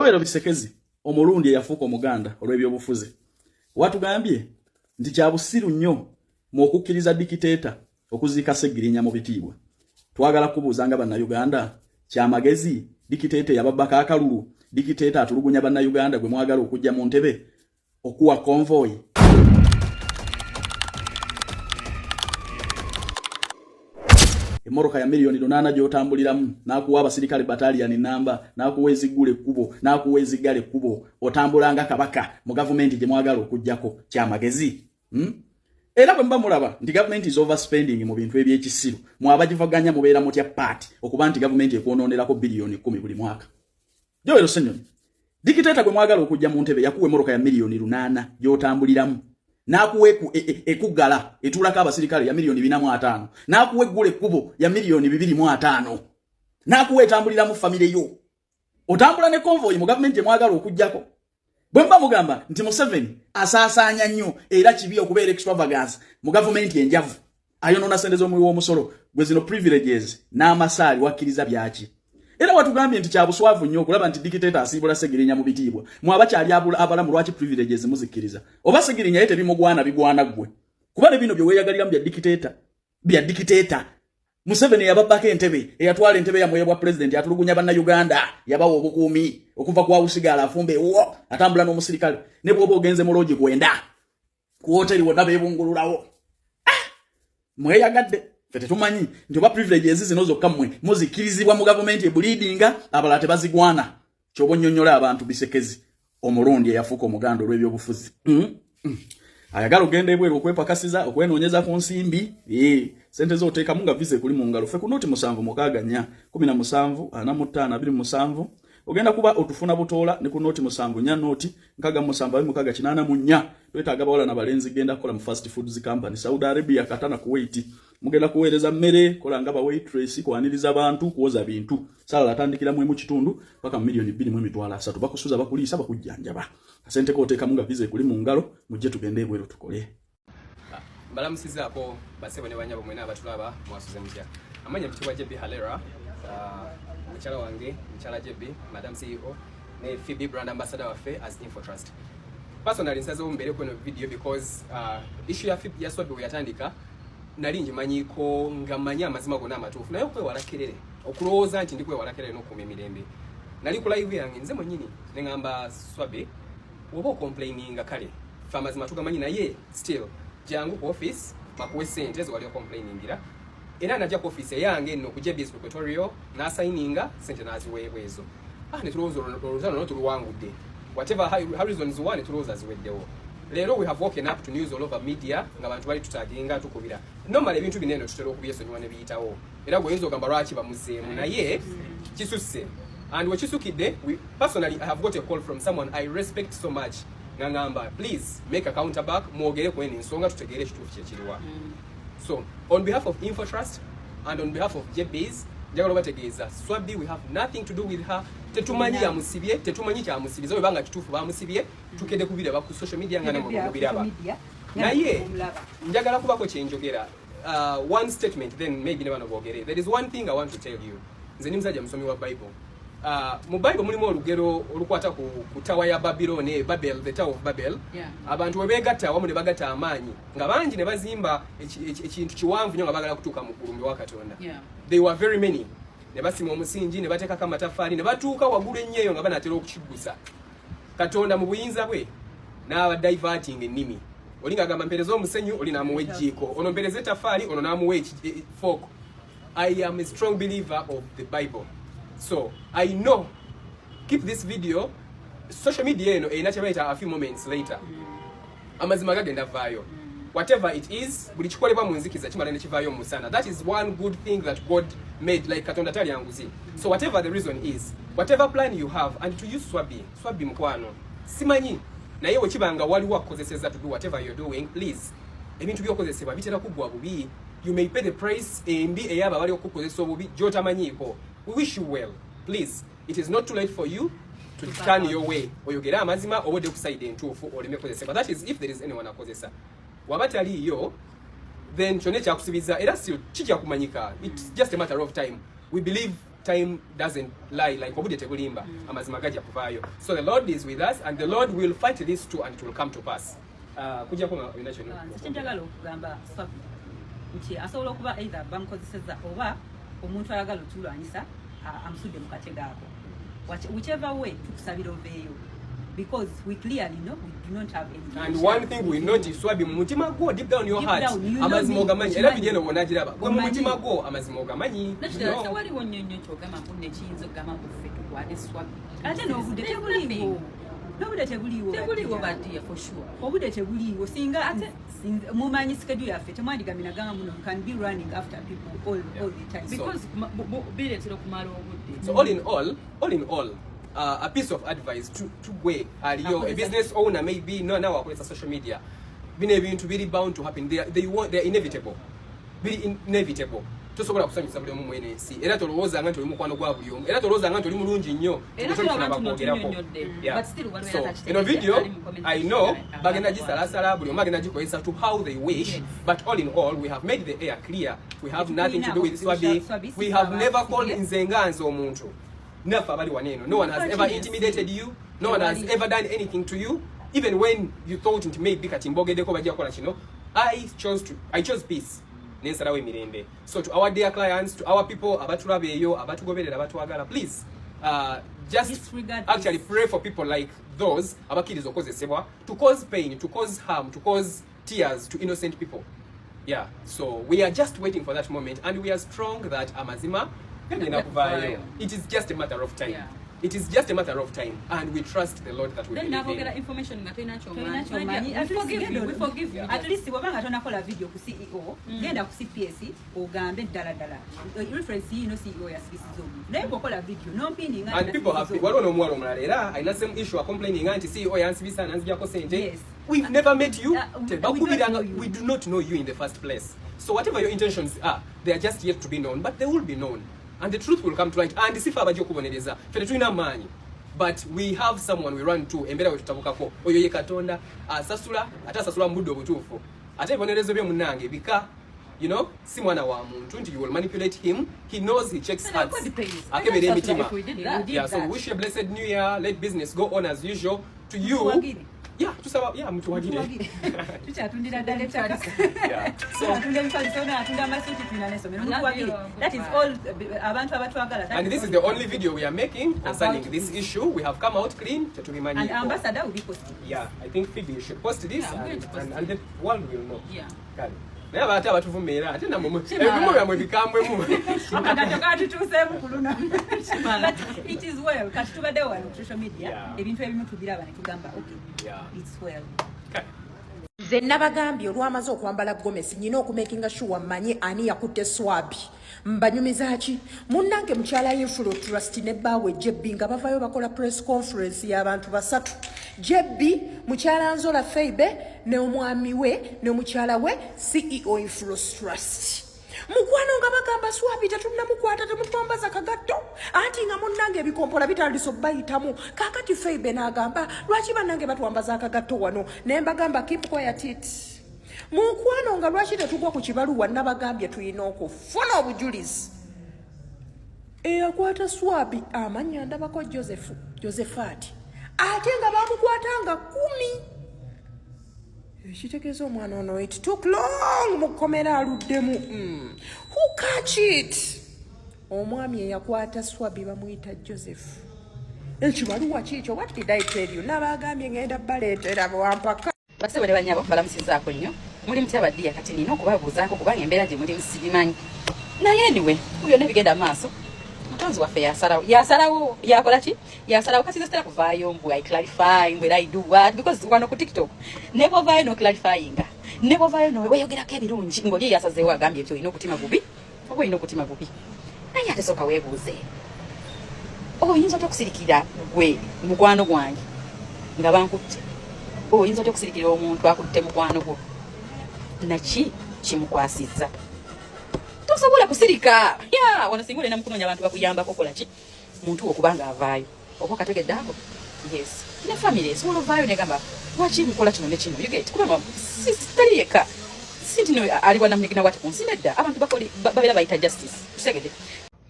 Wero bisekezi omulundi yafuuka omuganda olw'ebyobufuzi. Watugambye nti kya busiru nnyo mu okukkiriza dikiteeta okuziika Ssegirinya mu bitiibwa. Twagala kubuuza nga bannayuganda kya magezi dikiteeta yababbako akalulu, dikiteeta atulugunya bannayuganda gwe mwagala okujja mu ntebe okuwa convoy. Emoroka ya milioni 8 gyotambuliramu nakuwa abasirikale battalion namba nakuwa ezigule kubo nakuwa ezigale kubo otambulanga kabaka mu government gye mwagala okujjako kya magezi. Era bwe mba mulaba nti government is overspending mu bintu ebyekisiru mwabagivaganya mubeera mutya party okuba nti government ekwononerako bilioni 10 buli mwaka. Joero Senyoni dikiteeta gwe mwagala okujja mu ntebe yakuwa emoroka ya milioni 8 gyotambuliramu nakuwe ekugala etulaka abasirikale ya milioni 405 nakuwe gule kubo ya milioni 205 nakuwe etambulira mu family yo otambula ne convoy mu government je mwagala okujjako. Bwemba mugamba nti Museveni asaasanya nnyo era kibi okubeera extravagance mu government enjavu ayonona sente z'omuwi w'omusolo gwe zino privileges n'amasaali wakkiriza byaki. Era watugambye nti kya buswavu nnyo okulaba nti dikiteeta asiibula Ssegirinya mu bitiibwa mwabakyali abalamu lwaki privileges muzikkiriza oba Ssegirinya yete bimugwana bigwana gwe kuba ne bino bye weeyagalira bya dikiteeta. Museveni yababbako entebe eyatwala entebe yamwe bwa president atulugunya bannayuganda yabawa obukuumi okuva kwa usigala afumbe wo atambula n'omusirikale ne bwoba ogenze mu lodge kwenda ku hoteli wonna beebungululawo. Mweyagadde fete tumanyi nti oba privileges zino zokka mmwe muzikkirizibwa mu government ebleedinga abalala tebazigwana. Kyoba nnyonnyola abantu bisekezi omulundi eyafuuka omuganda olw'ebyobufuzi. Ayagala ogenda ebweru okwepakasiza okwenoonyeza ku nsimbi sente z'oteeka munga vize kuli mu ngalo ffe ku noti 7 17 45 27 ogenda kuba otufuna butoola ne ku noti 7 nya noti 6 twetaaga bawala na balenzi genda kola mu fast foods company Saudi Arabia Katana Kuwait mugenda kuweereza mmere kola nga ba waitress kwaniriza abantu kuwoza bintu sala atandikira mu kitundu paka milioni 2.3 bakusuza bakuliisa bakujjanjaba sente ko oteeka munga vize kuli mu ngalo mujje tugende ebweru tukole. Balamusiza ako basebo ne banyabo mwena abatulaba mwasuze mutya amanya bitwa Jbs Tailored mukyala wange mukyala JB Madam CEO ne Phoebe brand ambassador waffe as Infotrust. Personally nsaze ombere ko no video because issue ya Phoebe ya Swabbie yatandika nali njimanyiko ngamanya amazima gona amatufu nayo kwe walakerere okulowooza nti ndikwe walakerere no kumimirembe nali ku live yange nze mwenyini nengamba Swabbie wobo complaining kale famazima tugamanyi naye still jangu ku office bakuwe sente zo wali complaining era najja ku office yange no ku Jbs Tailored na signinga sente naziweebwezo ne tulowooza oluzano no tuluwangudde whatever horizons one tulowooza ziweddewo. Lero we have woken up to news all over media nga bantu bali tutaginga tukubira normally ebintu binene tutero kubyesonyiwa ne biyitawo era gwe yinza ogamba lwaki bamuzeemu naye kisusse and we chisukidde personally I have got a call from someone I respect so much ngamba please make a counterback mwogere kwene ensonga tutegere kituufu kyekiriwa. So on behalf of Infotrust and on behalf of Jbs njagala bategeeza Swabbie we have nothing to do with her tetumanyi ya musibye tetumanyi kya musibiza we banga kituufu ba musibye tukede kubira ba ku social media ngana mu kubiraba naye njagala kubako kyenjogera one statement then maybe ne bano bogere. There is one thing I want to tell you nze nimzaja musomi wa Bible mu Bible mulimu olugero olukwata ku Tower ya Babylon Babel the Tower of Babel abantu webegatta wamu ne bagatta amaanyi nga bangi ne bazimba ekintu kiwanvu nnyo nga bagala kutuuka mu kulumbi wa Katonda. They were very many ne basima omusingi ne bateekako amatafaali ne batuuka waggulu ennyo nga banatera okukigusa Katonda mu buyinza bwe n'aba diverting ennimi olinga agamba mpereza omusenyu oli n'amuwa ejjiiko ono mpereza ettafaali ono n'amuwa fork. I am a strong believer of the Bible. So I know keep this video social media a few moments later amazima gagenda vayo whatever it is buli kikolebwa mu nzikiza kimala ne kivayo musana. That is one good thing that God made like Katonda tali yanguzi. So whatever the reason is whatever plan you have and to use Swabbie mkwano simanyi naye wekibanga waliwo akukozeseza to do whatever you're doing please ebintu byokozesebwa bitera kugwa bubi you may pay the price embi eyaba bali okukozesa obubi gyotamanyiko. We wish you well. Please, it is not too late for you to turn your way. Oyogera amazima obode kuside entuufu oleme kozesa. But that is if there is anyone akozesa. Wabatali yo then kyone kyakusibiza era still kijja kumanyika. It's just a matter of time. We believe time doesn't lie like obudde tebulimba amazima gajja kuvaayo. So the Lord is with us and the Lord will fight this too and it will come to pass. Kujja kuma inacho njagala okugamba Swabbie nti asobola okuba either bamukozeseza oba omuntu ayagala otulwanyisa amusudde mu katego ako. Whichever way tukusabira oveeyo because we clearly know we do not have any. And one thing we notice Swabbie mutima go deep down your heart amazima ogamanyi era bigeno bonagiraba gwe mutima go amazima ogamanyi. Nakyo wali wonyonyo kyogamba kunne kiyinza okugamba kuffe tukwate Swabbie ate n'obudde tebuliwo. Nobody tebuliwo badiya for sure. Obudde tebuliwo singa ate mumanyi schedule yaffe temwandigamira gamba muno can be running after people all the time because biletera okumala obudde. So all in all a piece of advice to gwe aliyo a business owner maybe no now akolesa social media bino ebintu biri bound to happen they're inevitable biri inevitable. Tosobola kusanyusa buli omu mwene ensi era tolowooza nga nti oli mukwano gwa buli omu era tolowooza nga nti oli mulungi nnyo eno video I know bagenda gisalasala buli omu agenda gikozesa to how they wish but all in all we have made the air clear we have nothing to do with Swabbie. We have never called nzenganze omuntu naffe abali waneeno. No one has ever intimidated you, no one has ever done anything to you even when you thought nti maybe kati mbogeddeko bajja kukola kino. I chose peace. So to our dear clients, to our people, please just actually pray for people like those to cause pain, to cause harm, to cause tears to innocent people. Yeah, so we are just waiting for that moment and we are strong that amazima it is just a matter of time. It is just a matter of time and we trust the Lord that we will get information we forgive you. At least wabanga tonakola video ku CEO genda ku CPS ogambe ddala reference CEO yasibisizo naye kokola video no pinning and people have waliwo n'omuwala omulala era ayina same issue complaining anti CEO yansibisa nanzijako sente. We've never met you. We do not know you in the first place. So whatever your intentions are, they are just yet to be known, but they will be known. And the truth will come to light. And sifa abajo kubonereza. Fene tulina manyi. But we have someone we run to. Embera wetu tabukako. Oyo ye Katonda. Sasula. Ata sasula mbudo butufu. Ata ibonerezo bya munange. Bika, you know, si mwana wa muntu. You will manipulate him. He knows he checks hearts. Akebere mitima. Yeah, so wish you a blessed new year. Let business go on as usual. To you. Yeah, tusaba mtu wagire. Tuchatundira dale chaka. Yeah. So atunda mfalisona atunda masuti tunaneso. That is all abantu abatwagala. And this is the only video we are making concerning this issue. We have come out clean. And ambassador will be posting. Yeah, I think Phoebe should post this and the world will know. Yeah. Kali. Naye abata batuvumira ate namwe ebimu byamwe bikambwemu. Akataka tutusemu kuluna. It is well. Kati tubadde wano ku social media. Ebintu ebimu tubiraba ne tugamba okay. Yeah. It's well. Okay. Ze nabagambye olwamaze okwambala gomesi nyina okumakinga sure manyi ani yakutte Swabbie mbanyumiza ki munnange Mukyala Infotrust ne bawe Jbs nga bavayo bakola press conference y'abantu basatu Jbs Mukyala Nzola Feibe ne omwami we ne mukyala we CEO Infotrust mukwano nga bagamba Swabbie tetunnamukwata temutwambaza kagatto anti nga munnange ebikompola bitandise bayitamu kakati Feibe n'agamba lwaki bannange batwambaza akagatto wano ne mbagamba keep quiet it mukwano nga lwaki tetugwa ku kibaluwa nabagambye tuyina okufuna obujulizi eyakwata Swabbie amanya ndabako Josephat ate nga bamukwatanga 10 ekitegeeza omwana ono it took long mukomera aluddemu who catch it omwami eyakwata Swabbie bamuyita Joseph ekibaluwa kiikyo what did I tell you nabagambye ngenda baleetera bwampaka basebwe ne banyabo balamusizaako nnyo muli mutya baddiya kati nina okubabuuzaako kubanga embeera gye muli musibimanyi naye anyway kuyo ne bigenda maaso mutonzi waffe yasalawo yakola ki yasalawo kati zesitera kuvaayo mbwe I clarify mbwe I do what because wano ku TikTok nebo vaayo no clarifyinga nebo vaayo no weyogerako ebirungi ng'oli yasazeewo agambye ebyo olina okutima bubi oba olina okutima bubi naye ate sooka weebuuze oyinza otya okusirikira gwe mukwano gwange nga bankutte oyinza otya okusirikira omuntu akutte mukwano gwo naki kimukwasizza tosobola kusirika wano singa olina mukunoonya abantu bakuyambako kola ki muntu okubanga avaayo oba kategedde ako yes ne family esobola ovaayo negamba lwaki mukola kino ne kino you get kubanga sitali yekka sintino ali wanamunyigina wati kunsi nedda abantu babeera bayita justice tusegede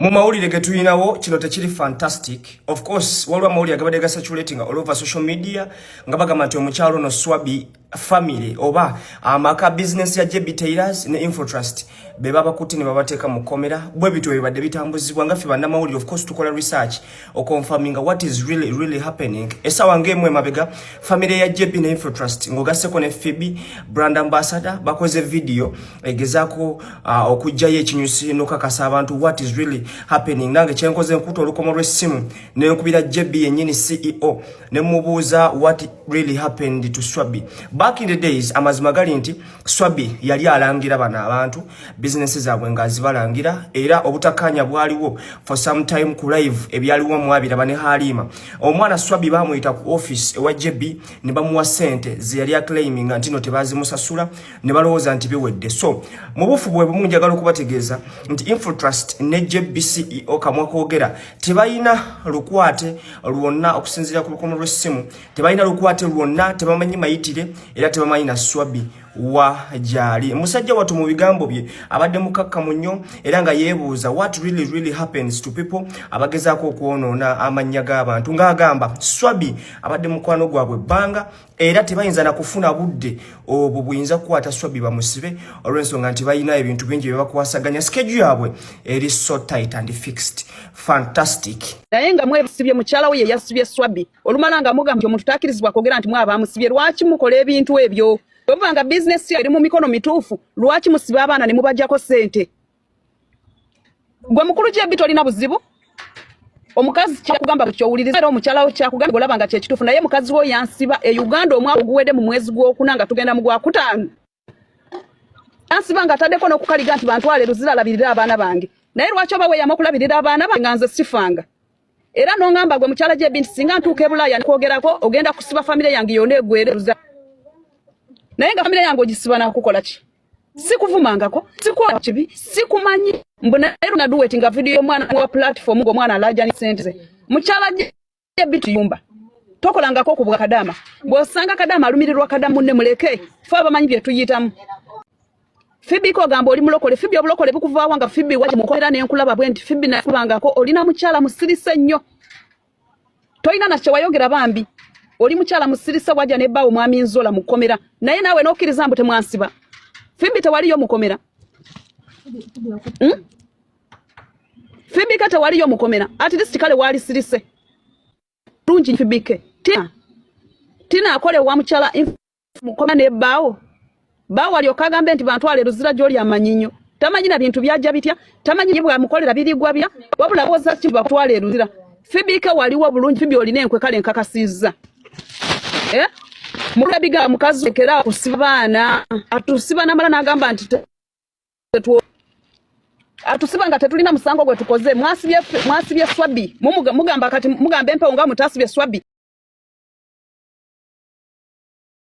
Mu mawulire ge tulinawo kino tekiri fantastic. Of course waliwo amawulire agabadde gasaturating all over social media nga bagamba nti omukyalo no Swabbie family oba amaka business ya Jbs Tailored ne Infotrust be babakuti ne babateeka mu komera bwe bitwe bibadde bitambuzibwa nga fiba namawulire. Of course tukola research o confirming what is really happening. Esawa ngemwe mabega family ya Jbs ne Infotrust ngogaseko ne Phoebe brand ambassador bakoze video egezaako okujjayo ekinyusi nokakasa abantu what is really happening. Nange kyenkoze nkuto olukomo lw'essimu ne nkubira Jbs yennyini CEO ne mubuuza what really happened to Swabbie. Back in the days, amazima gali nti Swabbie yali alangira bana abantu businesses zaabwe ngazibalangira era obutakanya bwaliwo for some time ku live ebyaliwo mwabira bane Halima. Omwana Swabbie bamuyita ku office ewa Jbs ne bamuwa sente ziyali claiming nti no tebazimusasula ne balowooza nti biwedde. So mu bufu bwe bumu njagala okubategeeza nti Infotrust ne Jbs CEO kamwa koogera tebayina lukwate lwonna okusinziira ku lukomo lw'essimu, tebayina lukwate lwonna, tebamanyi mayitire era tebamanyi na Swabbie wa jali. Musajja watu mu bigambo bye abadde mukakkamu nnyo era nga yeebuuza what really happens to people abagezaako okwonoona amannya g'abantu ng'agamba Swabbie abadde mukwano gwabwe bbanga era tebayinza na kufuna budde obwo buyinza kukwata Swabbie bamusibe olw'ensonga nti bayina ebintu bingi bye bakwasaganya. Schedule yabwe eri so tight and fixed. Fantastic. Naye nga mwebisibye mukyala we yasibye Swabbie olumala nga mugamba omuntu takirizibwa kwogera nti mwaba amusibye. Lwaki mukola ebintu ebyo? Obanga business eri mu mikono mituufu lwaki musiba abaana ne mubajjako sente? Gwe mukulu Jbs tolina buzibu. Omukazi kyakugamba kukyowuliriza era omukyala we kyakugamba olaba nga kyekituufu, naye mukazi wo yansiba e Uganda omwaka oguwedde mu mwezi gw'okuna nga tugenda mu gwakutaano. Yansiba nga ataddeko n'okukaliga nti bantwale Luzira alabirira abaana bange. Naye lwaki oba weeyama okulabirira abaana bange nga nze sifanga? Era n'ongamba gwe mukyala Jbs nti singa ntuuka e Bulaaya nkwogerako ogenda kusiba famire yange yonna eggwere Luzira. Naye nga famire yange ogisiba nakukola ki? Sikuvumangako, sikuwa kibi, sikumanyi. Mbona ero na duweti nga video mwana wa platform ngo mwana alaja ni sente. Mukyala Jbs tuyumba. Tokolangako ku bwakadama. Bw'osanga kadama alumirirwa kadamu ne muleke. Fe abamanyi bye tuyitamu. Phoebe ko gamba oli mulokole. Phoebe obulokole bukuvaawa nga Phoebe waje mukolera n'enkulaba bwe nti Phoebe nafubangako olina mukyala musirise nnyo. Toyina na kye wayogera bambi. Oli mukyala musirise waja ne baawo mwami Nzola mukomera. Naye nawe n'okkiriza mbu temwansiba. Phoebe tewaliyo mukomera. Phoebe kata waliyo mukomera. At least kale wali sirise. Tunji Phoebe ke. Tina akole wa mukyala mukomera ne baawo. Baawo ali okagambe nti bantwale Luzira gy'oli amanyinyo. Tamanyi na bintu byajja bitya. Tamanyi bwa mukolera birigwa bya. Wabula boza ki batwale Luzira. Phoebe ke waliwo bulungi. Phoebe olina enkwe kale nkakasizza. Mulabiga mukazi ekera kusibana atusiba namala nagamba nti atusiba nga tetulina musango gwe tukoze mwasibye Swabbie mugamba kati mugambe mpe nga mutasibye Swabbie